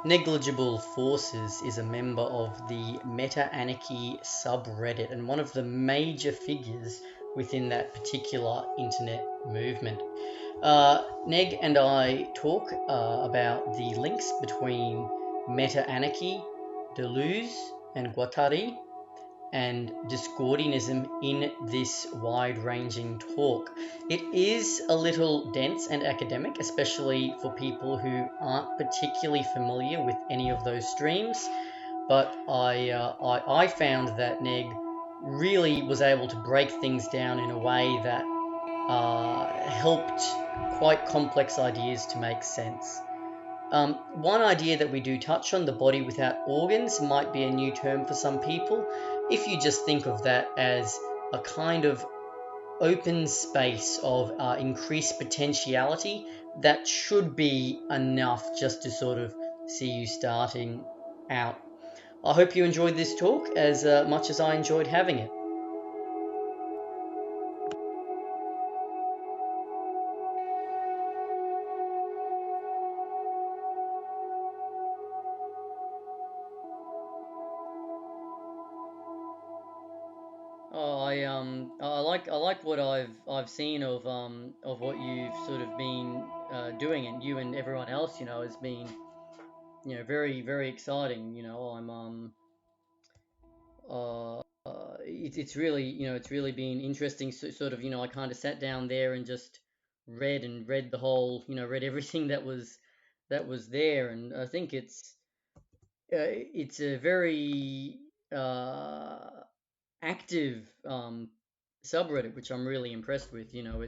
Negligible Forces is a member of the Meta-anarchy subreddit and one of the major figures within that particular internet movement. Neg and I talk about the links between Meta-anarchy, Deleuze, and Guattari, and Discordianism in this wide ranging talk. It is a little dense and academic, especially for people who aren't particularly familiar with any of those streams. But I found that Neg really was able to break things down in a way that helped quite complex ideas to make sense. One idea that we do touch on, the body without organs, might be a new term for some people. If you just think of that as a kind of open space of increased potentiality, that should be enough just to sort of see you starting out. I hope you enjoyed this talk as much as I enjoyed having it. I like what I've seen of what you've sort of been doing, and you and everyone else, has been, very very exciting. It's really, it's really been interesting. Sort of, I kind of sat down there and just read the whole, read everything that was there, and I think it's a very uh, active subreddit, which I'm really impressed with. I know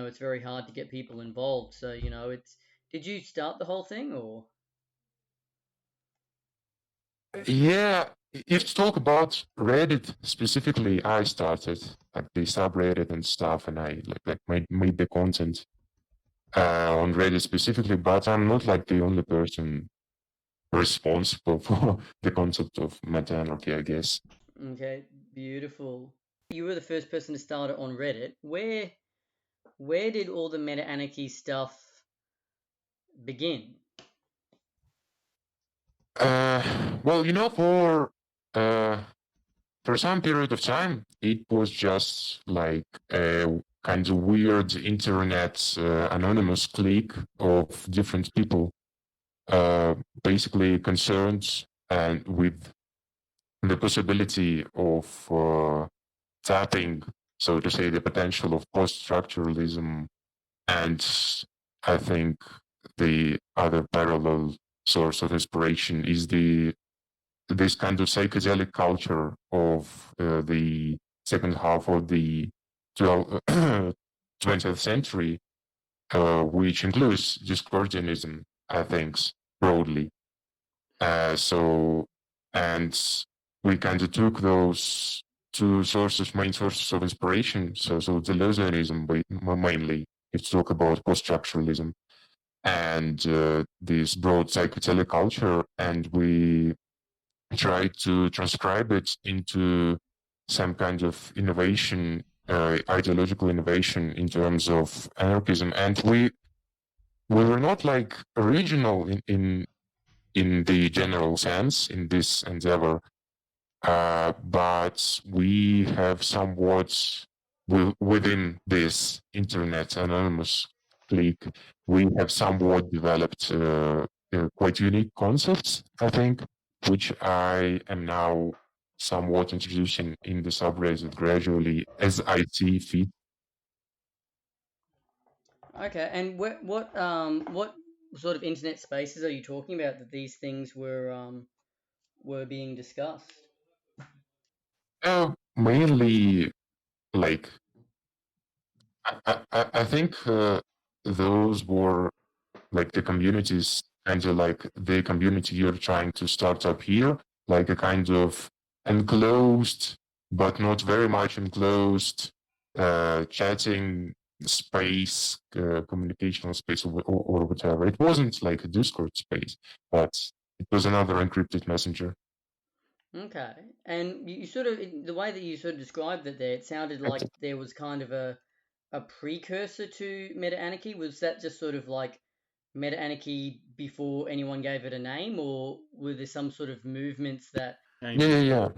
it's very hard to get people involved, so it's. Did you start the whole thing, or? Yeah, if to talk about Reddit specifically, I started like the subreddit and stuff, and I like made the content on Reddit specifically. But I'm not like the only person responsible for the concept of meta-anarchy, I guess. Okay, beautiful. You were the first person to start it on Reddit. Where did all the meta anarchy stuff begin? Well, uh, for some period of time, it was just like a kind of weird internet anonymous clique of different people, uh, basically concerned and with the possibility of tapping, so to say, the potential of post-structuralism. And I think the other parallel source of inspiration is this kind of psychedelic culture of the second half of the 20th century, which includes Discordianism, I think, broadly. So, and we kind of took those two sources, main sources of inspiration. So Deleuzeanism mainly, it's talk about post-structuralism and this broad psychedelic culture, and we try to transcribe it into some kind of innovation, ideological innovation in terms of anarchism. And we were not like original in the general sense in this endeavor, but we have somewhat within this internet anonymous clique, we have somewhat developed quite unique concepts, I think, which I am now somewhat introducing in the subreddit gradually as I see fit. Okay, and what sort of internet spaces are you talking about that these things were being discussed? Mainly, like, I think those were like the communities, kind of like the community you're trying to start up here, like a kind of enclosed, but not very much enclosed, chatting space, communicational space, or whatever. It wasn't like a Discord space, but it was another encrypted messenger. Okay, and you sort of the way that you sort of described it there, it sounded like there was kind of a precursor to meta anarchy. Was that just sort of like Meta-anarchy before anyone gave it a name, or were there some sort of movements that? Yeah.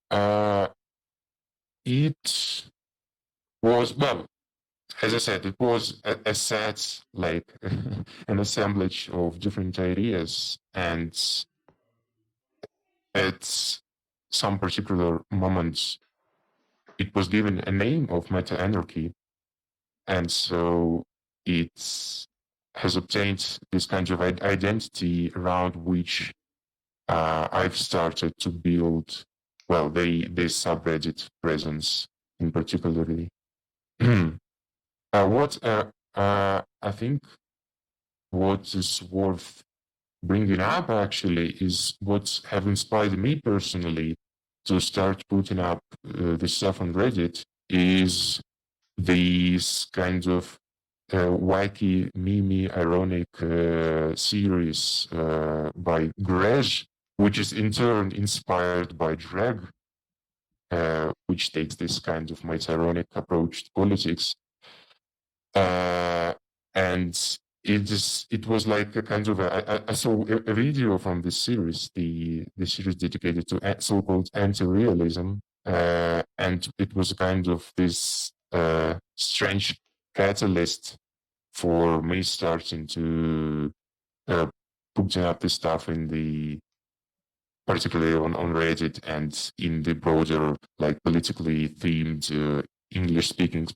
Uh, it was, well, as I said, it was a set, like an assemblage of different ideas, and at some particular moments, it was given a name of meta-anarchy, and so it has obtained this kind of identity around which I've started to build, well, this subreddit presence in particularly. What I think what is worth bringing up actually is what have inspired me personally to start putting up this stuff on Reddit is these kind of wacky, meme, ironic series by Greg, which is in turn inspired by Drag, which takes this kind of meta-ironic approach to politics. And it was like a kind of I saw a video from this series, the series dedicated to so-called anti-realism, and it was kind of this strange catalyst for me starting to putting up the stuff in the particularly on Reddit and in the broader like politically themed English speaking.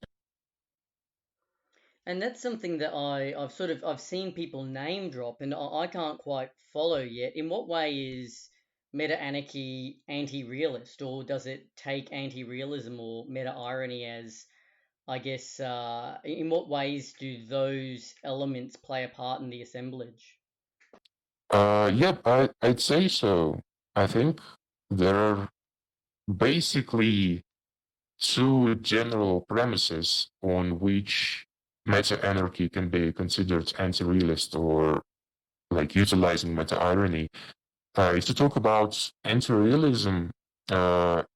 And that's something that I've seen people name drop, and I can't quite follow yet. In what way is meta-anarchy anti-realist, or does it take anti-realism or meta-irony as, I guess, in what ways do those elements play a part in the assemblage? Yep, I'd say so. I think there are basically two general premises on which meta-anarchy can be considered anti-realist or like utilizing meta-irony. If you talk about anti-realism,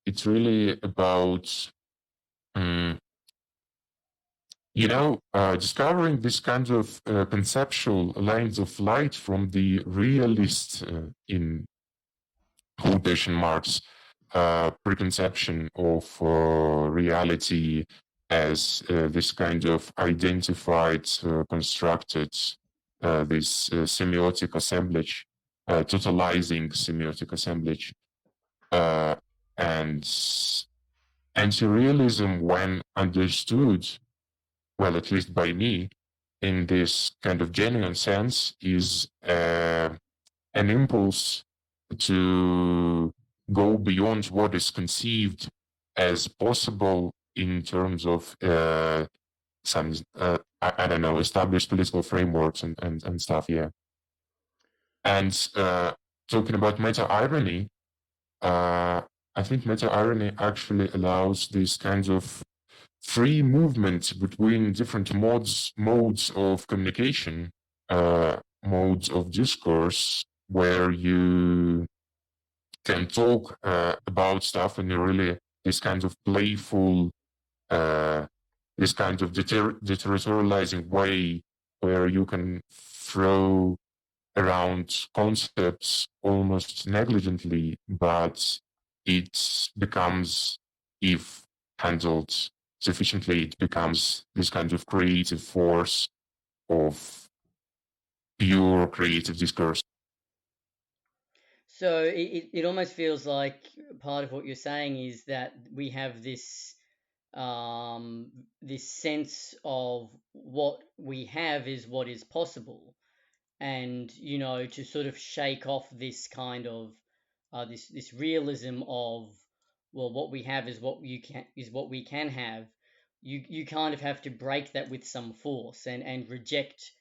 it's really about um, discovering this kind of conceptual lines of light from the realist in quotation marks preconception of reality as this kind of identified, constructed, this semiotic assemblage, totalizing semiotic assemblage. Uh, and anti-realism, when understood, well, at least by me, in this kind of genuine sense, is an impulse to go beyond what is conceived as possible in terms of some, I don't know, established political frameworks and stuff, yeah. And talking about meta-irony, I think meta-irony actually allows these kinds of free movement between different modes of communication, modes of discourse, where you can talk about stuff in a really this kind of playful, uh, this kind of deterritorializing way, where you can throw around concepts almost negligently, but it becomes, if handled sufficiently, it becomes this kind of creative force of pure creative discourse. So it almost feels like part of what you're saying is that we have this sense of what we have is what is possible, and to sort of shake off this kind of this realism of, well, what we have is what we can have. You kind of have to break that with some force and reject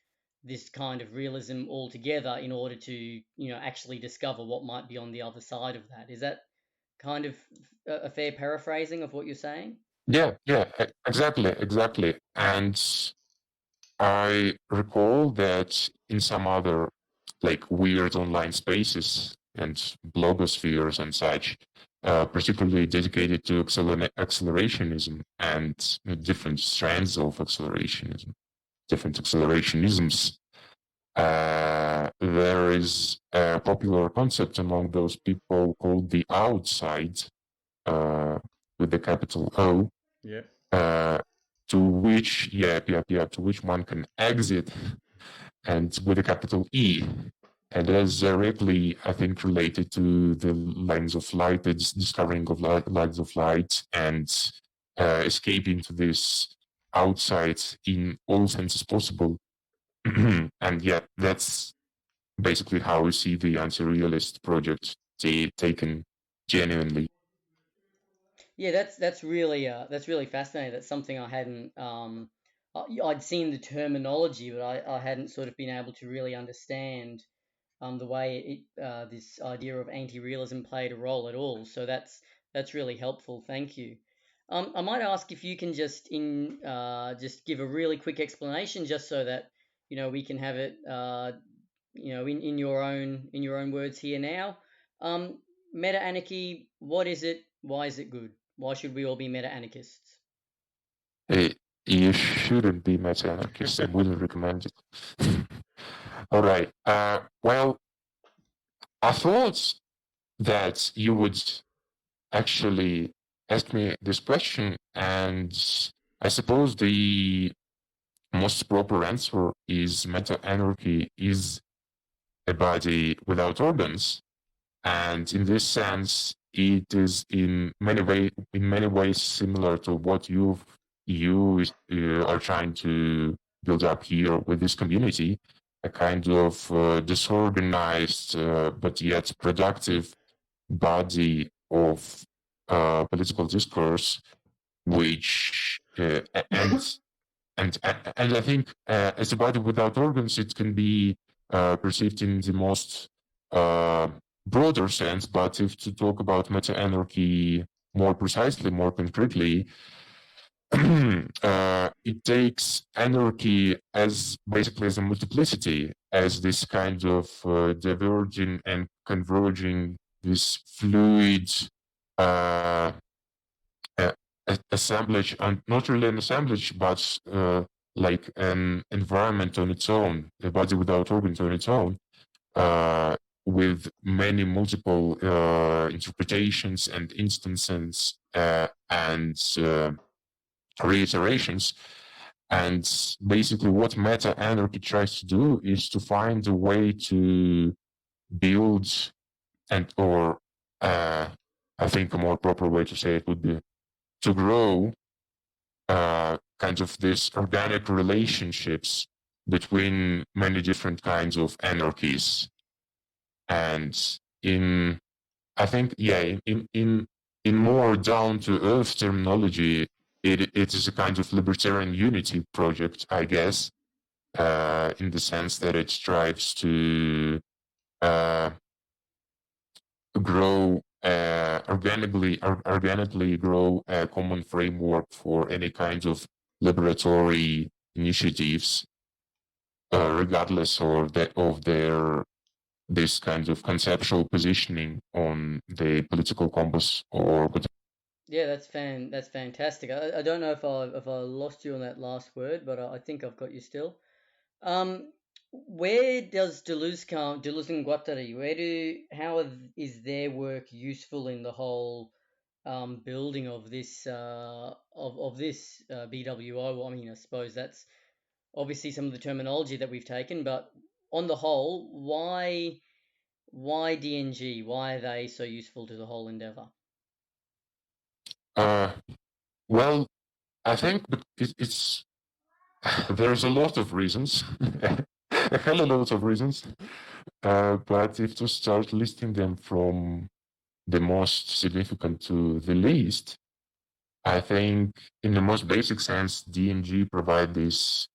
this kind of realism altogether in order to actually discover what might be on the other side of that. Is that kind of a fair paraphrasing of what you're saying? Yeah, exactly. And I recall that in some other like weird online spaces and blogospheres and such, particularly dedicated to accelerationism and different strands of accelerationism, different accelerationisms. There is a popular concept among those people called the outside, with the capital O, Yeah. to which, to which one can exit, and with a capital E. And that's directly, I think, related to the lines of light, the discovering of lines of light, and escaping to this outside in all senses possible. And yeah, that's basically how we see the anti-realist project taken genuinely. Yeah, that's really fascinating. That's something I hadn't I'd seen the terminology, but I hadn't sort of been able to really understand the way this idea of anti-realism played a role at all. So that's really helpful. Thank you. I might ask if you can just give a really quick explanation, just so that we can have it in your own words here now. Meta-anarchy, what is it? Why is it good? Why should we all be meta-anarchists? Hey, you shouldn't be meta-anarchist. I wouldn't recommend it. All right. Well, I thought that you would actually ask me this question, and I suppose the most proper answer is meta-anarchy is a body without organs. And in this sense, it is in many ways similar to what you are trying to build up here with this community, a kind of disorganized but yet productive body of political discourse, which and I think as a body without organs, it can be perceived in the most uh, broader sense. But if to talk about meta-anarchy more precisely, more concretely, it takes anarchy as basically as a multiplicity, as this kind of diverging and converging, this fluid uh, uh, assemblage, and not really an assemblage, but like an environment on its own, a body without organs on its own, uh, with many multiple interpretations and instances and reiterations. And basically, what meta-anarchy tries to do is to find a way to build or I think a more proper way to say it would be to grow kind of these organic relationships between many different kinds of anarchies. And in, I think, yeah, in more down to earth terminology, it is a kind of libertarian unity project, I guess, in the sense that it strives to uh, grow organically grow a common framework for any kinds of liberatory initiatives, regardless of their this kind of conceptual positioning on the political compass or. Yeah, that's fantastic. I don't know if I lost you on that last word, but I think I've got you still. Where does Deleuze and Guattari? Is their work useful in the whole building of this BWI? Well, I mean, I suppose that's obviously some of the terminology that we've taken, but on the whole, why DNG? Why are they so useful to the whole endeavor? Uh, well, I think it's there's a lot of reasons, a hell of a lot of reasons. But if to start listing them from the most significant to the least, I think in the most basic sense, DMG provide this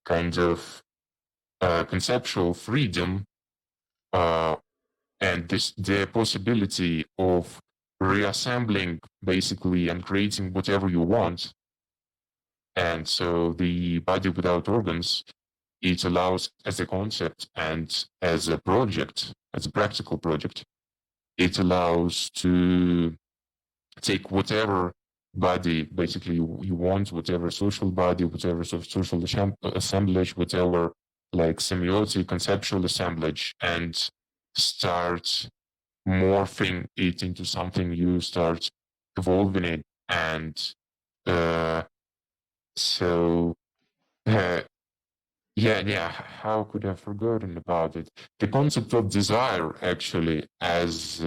kind of conceptual freedom uh, and the possibility of reassembling basically and creating whatever you want. And so the body without organs, it allows as a concept and as a project, as a practical project, it allows to take whatever body. Basically, you want whatever social body, whatever social assemblage, whatever like semiotic conceptual assemblage, and start morphing it into something. You start evolving it, and uh, so uh, yeah. How could I have forgotten about it? The concept of desire, actually, as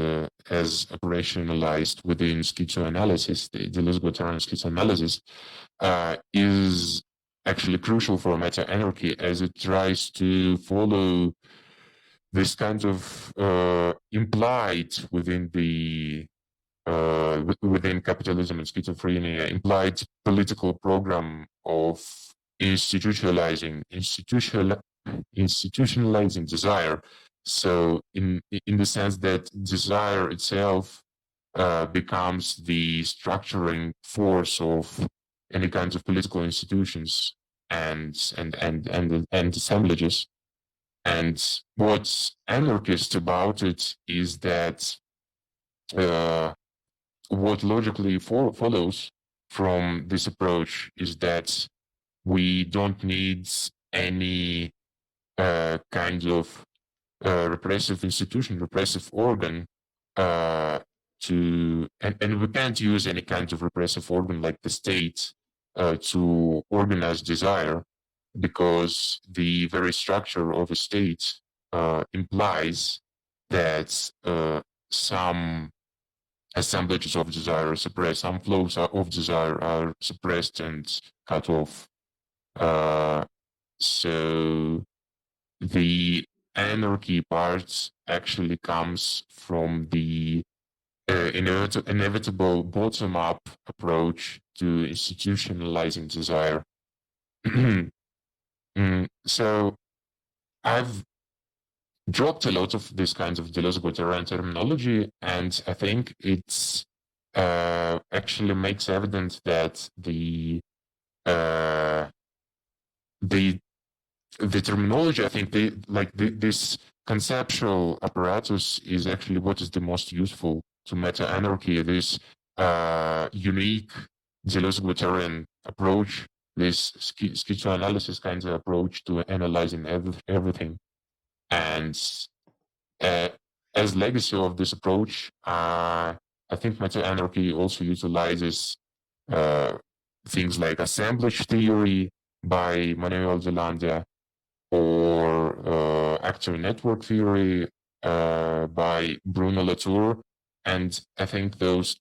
operationalized within schizoanalysis, the Deleuze-Guattari schizoanalysis, is actually crucial for meta-anarchy, as it tries to follow this kind of implied within capitalism and schizophrenia, implied political program of institutionalizing desire. So in the sense that desire itself becomes the structuring force of any kinds of political institutions and assemblages. And what's anarchist about it is that uh, what logically follows from this approach is that we don't need any kind of repressive institution, repressive organ uh, and we can't use any kind of repressive organ like the state to organize desire, because the very structure of a state implies that some assemblages of desire are suppressed, some flows of desire are suppressed and cut off. So the anarchy part actually comes from the inevitable bottom-up approach to institutionalizing desire. So I've dropped a lot of these kinds of Deleuze-Guattarian terminology, and I think it's actually makes evident that uh, the the terminology, I think this conceptual apparatus is actually what is the most useful to meta-anarchy, this unique Deleuze-Guattarian approach, this schizoanalysis kind of approach to analyzing everything. And uh, as legacy of this approach, I think meta-anarchy also utilizes uh, things like assemblage theory by Manuel de Landa, or actor network theory by Bruno Latour. And I think those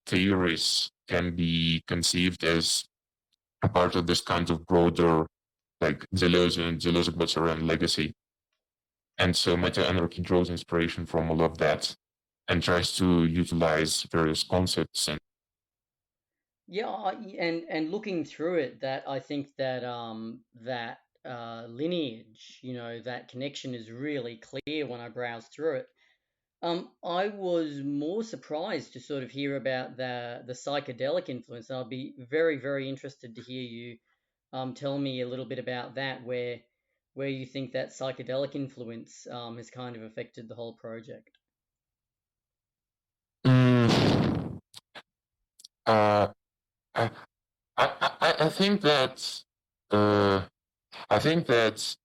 theories can be conceived as a part of this kind of broader, like Deleuze and Deleuze-Guattarian legacy. And so meta-anarchy draws inspiration from all of that and tries to utilize various concepts. And Yeah, and looking through it, that I think that that lineage, that connection is really clear when I browse through it. I was more surprised to sort of hear about the psychedelic influence. I'll be very, very interested to hear you tell me a little bit about that, where you think that psychedelic influence has kind of affected the whole project. mm, uh, I, I think that uh, I think that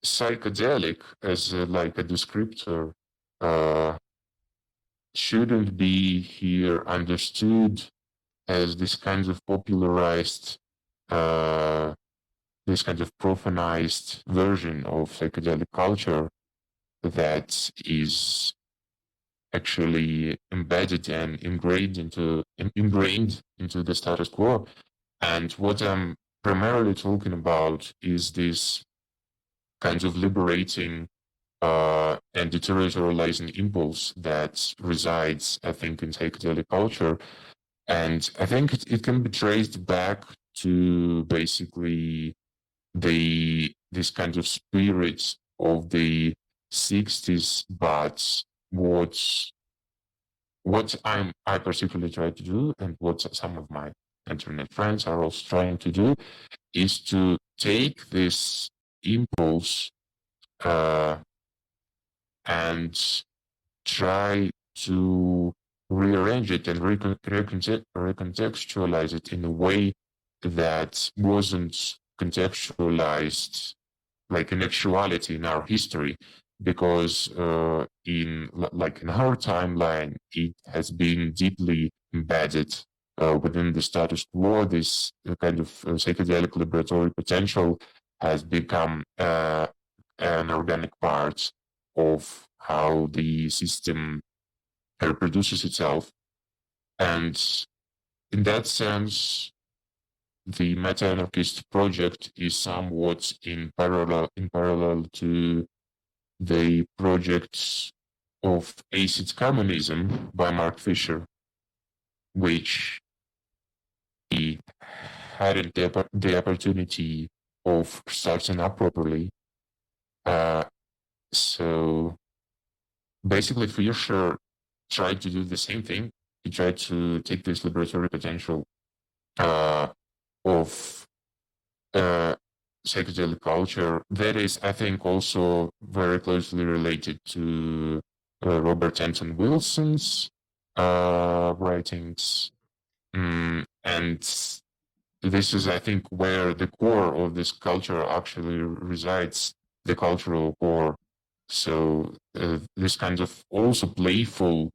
psychedelic as like a descriptor uh, shouldn't be here understood as this kind of popularized, uh, this kind of profanized version of psychedelic culture that is actually embedded and ingrained into the status quo. And what I'm primarily talking about is this kind of liberating and deterritorializing impulse that resides, I think, in psychedelic culture. And I think it can be traced back to basically this kind of spirit of the 60s, but what I particularly try to do, and what some of my internet friends are also trying to do, is to take this impulse uh, and try to rearrange it and recontextualize it in a way that wasn't contextualized like in actuality in our history, because in our timeline, it has been deeply embedded within the status quo. This kind of psychedelic liberatory potential has become an organic part of how the system reproduces itself. And in that sense, the meta-anarchist project is somewhat in parallel to the projects of acid communism by Mark Fisher, which he hadn't the opportunity of starting up properly. So basically, Fisher tried to do the same thing. He tried to take this liberatory potential of psychedelic culture that is, I think, also very closely related to Robert Anton Wilson's writings. And this is, I think, where the core of this culture actually resides, the cultural core. So this kind of also playful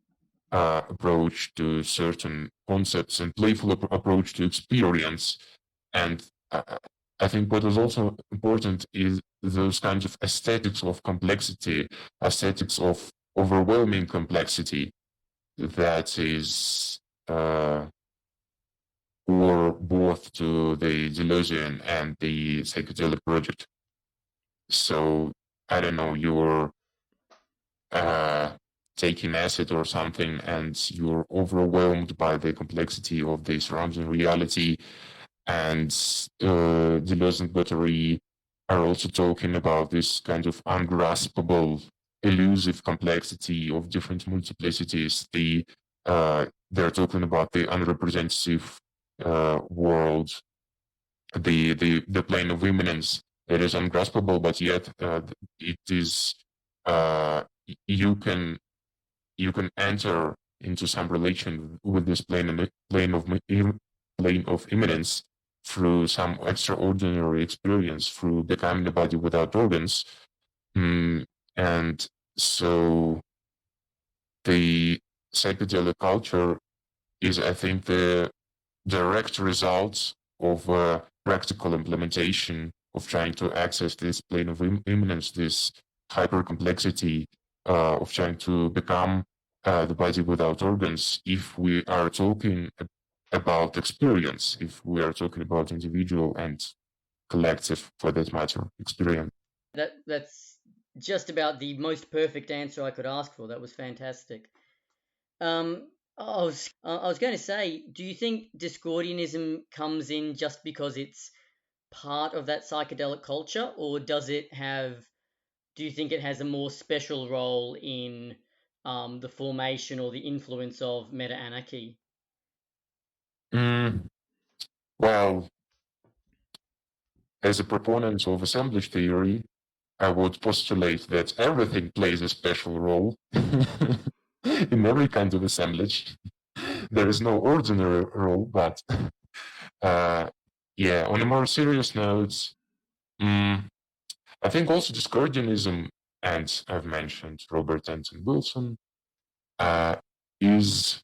approach to certain concepts and playful approach to experience. And I think what is also important is those kinds of aesthetics of complexity, aesthetics of overwhelming complexity that is core both to the Deleuzian and the psychedelic project. So I don't know, you're taking acid or something and you're overwhelmed by the complexity of the surrounding reality. And Deleuze and Guattari are also talking about this kind of ungraspable, elusive complexity of different multiplicities. They're talking about the unrepresentative world, the plane of immanence that is ungraspable, but yet it is you can enter into some relation with this plane of immanence through some extraordinary experience, through becoming a body without organs. And so the psychedelic culture is, I think, the direct result of a practical implementation of trying to access this plane of immanence, this hyper complexity of trying to become the body without organs. If we are talking about experience, if we are talking about individual and collective, for that matter, experience. That's just about the most perfect answer I could ask for. That was fantastic. I was going to say, do you think Discordianism comes in just because it's part of that psychedelic culture, or does it have? Do you think it has a more special role in the formation or the influence of meta-anarchy? Mm, well, as a proponent of assemblage theory, I would postulate that everything plays a special role in every kind of assemblage. There is no ordinary role, but yeah, on a more serious note, I think also Discordianism, and I've mentioned Robert Anton Wilson, is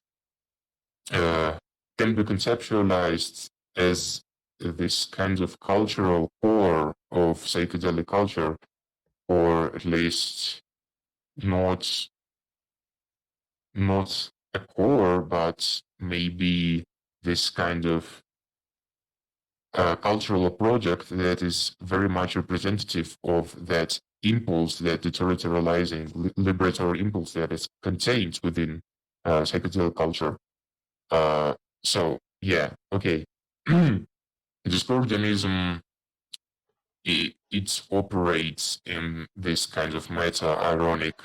can be conceptualized as this kind of cultural core of psychedelic culture, or at least not a core, but maybe this kind of cultural project that is very much representative of that impulse, that deterritorializing, liberatory impulse that is contained within psychedelic culture. So, yeah, okay. Discordianism, it operates in this kind of meta-ironic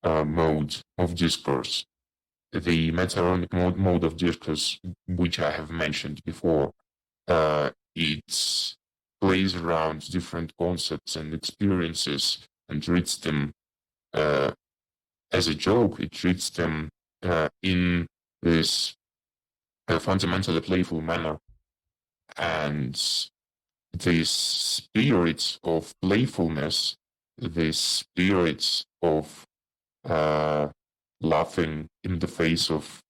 mode of discourse. The meta-ironic mode of discourse, which I have mentioned before, it plays around different concepts and experiences and treats them as a joke. It treats them in this fundamentally playful manner, and this spirit of playfulness, this spirit of laughing in the face of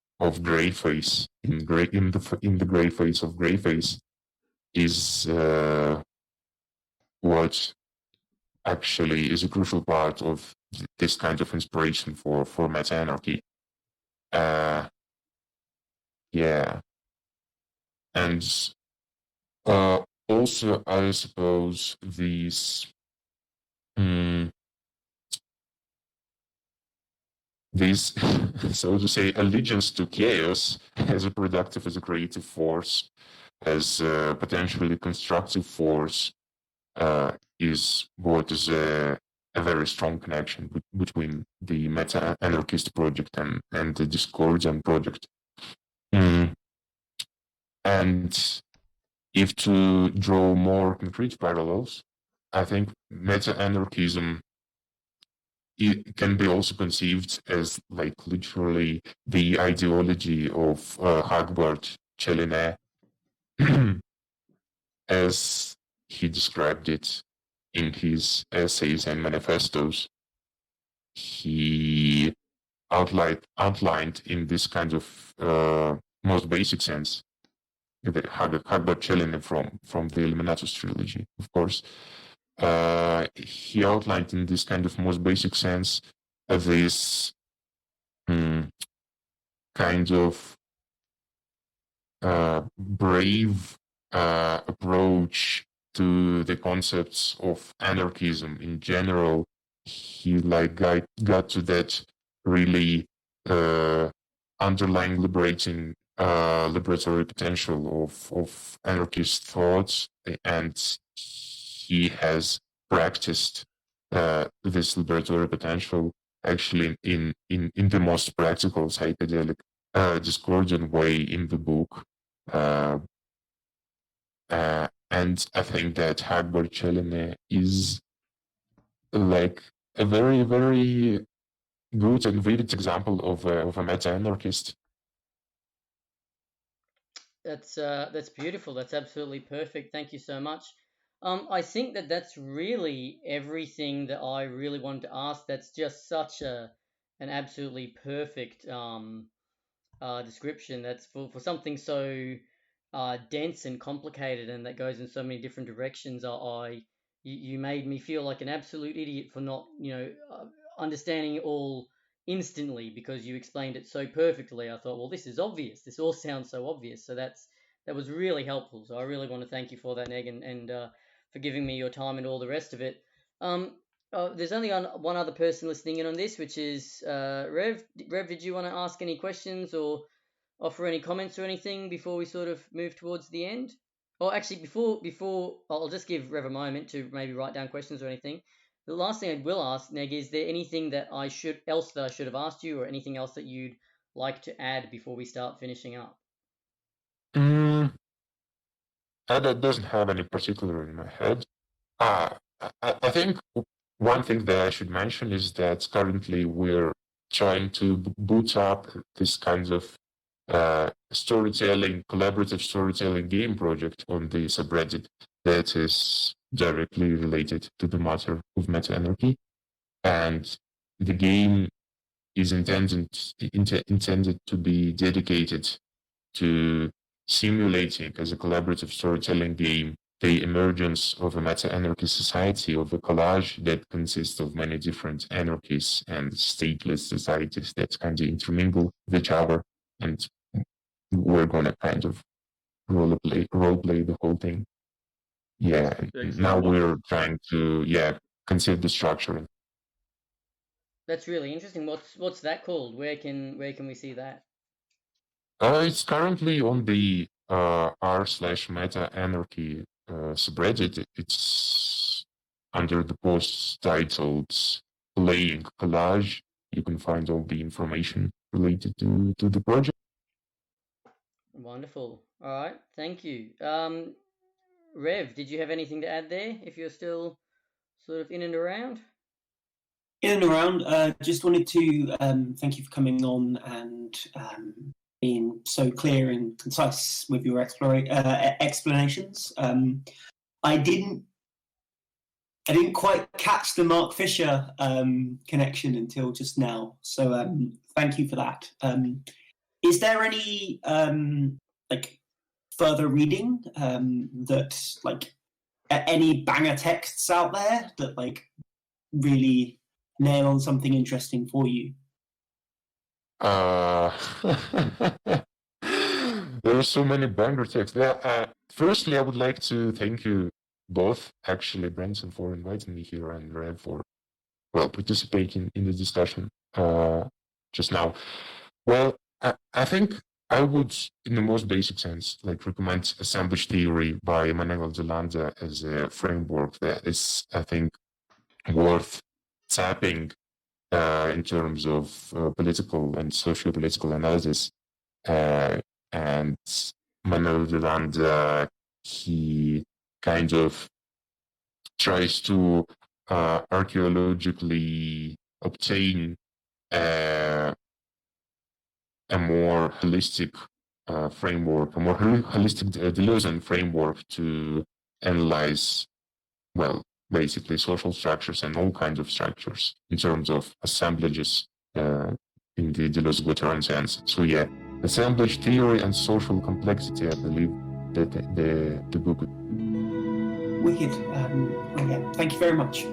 gray face, in the gray face of gray face, is what actually is a crucial part of this kind of inspiration for Meta-anarchy. Yeah, and also I suppose these this, so to say, allegiance to chaos as a productive, as a creative force, as a potentially constructive force, is what is a very strong connection between the meta-anarchist project and the Discordian project. And if to draw more concrete parallels, I think meta-anarchism, it can be also conceived as like literally the ideology of Hagbard Chelinet, as he described it in his essays and manifestos. He outlined in this kind of most basic sense the Hagbard Chelinet from the Illuminatus trilogy, of course. He outlined in this kind of most basic sense this kind of brave approach to the concepts of anarchism in general. He got to that really underlying liberatory potential of anarchist thoughts, and he has practiced this liberatory potential actually in the most practical psychedelic Discordian way in the book. And I think that Hagbard Chelinet is like a very, very good and vivid example of a meta-anarchist. That's beautiful. That's absolutely perfect. Thank you so much. I think that that's really everything that I really wanted to ask. That's just such an absolutely perfect description. That's for something so dense and complicated, and that goes in so many different directions. You made me feel like an absolute idiot for not understanding it all instantly, because you explained it so perfectly. I thought, well, this is obvious. This all sounds so obvious. So that was really helpful. So I really want to thank you for that, Neg, and for giving me your time and all the rest of it. There's only one other person listening in on this, which is Rev. Rev, did you want to ask any questions or offer any comments or anything before we sort of move towards the end? Or actually, before I'll just give Rev a moment to maybe write down questions or anything. The last thing I will ask, Neg, is there anything that I should have asked you, or anything else that you'd like to add before we start finishing up? That doesn't have any particular in my head. I think one thing that I should mention is that currently we're trying to boot up this kind of collaborative storytelling game project on the subreddit that is directly related to the matter of meta-anarchy. And the game is intended to be dedicated to simulating, as a collaborative storytelling game, the emergence of a meta-anarchy society, of a collage that consists of many different anarchies and stateless societies that kind of intermingle with each other. And we're going to kind of role play the whole thing. Yeah. Excellent. Now we're trying to, consider the structuring. That's really interesting. What's that called? Where can we see that? It's currently on the r/meta-anarchy subreddit. It's under the post titled "Playing Collage." You can find all the information related to the project. Wonderful. All right, thank you. Rev, did you have anything to add there? If you're still sort of in and around. In and around, just wanted to thank you for coming on and being so clear and concise with your explanations. I didn't quite catch the Mark Fisher connection until just now, so thank you for that. Is there any like further reading that like any banger texts out there that like really nail on something interesting for you? There are so many banger texts. Firstly, I would like to thank you both, actually, Brenton, for inviting me here, and Red for participating in the discussion just now. Well, I think I would, in the most basic sense, recommend assemblage theory by Manuel de Landa as a framework that is, I think, worth tapping in terms of political and socio-political analysis. And Manuel de Landa, he kind of tries to archaeologically obtain a more holistic framework, a more holistic Deleuzean framework to analyze, basically social structures and all kinds of structures in terms of assemblages in the Deleuze-Guattari sense. So yeah, assemblage theory and social complexity, I believe, that the book. Wicked. Yeah, thank you very much.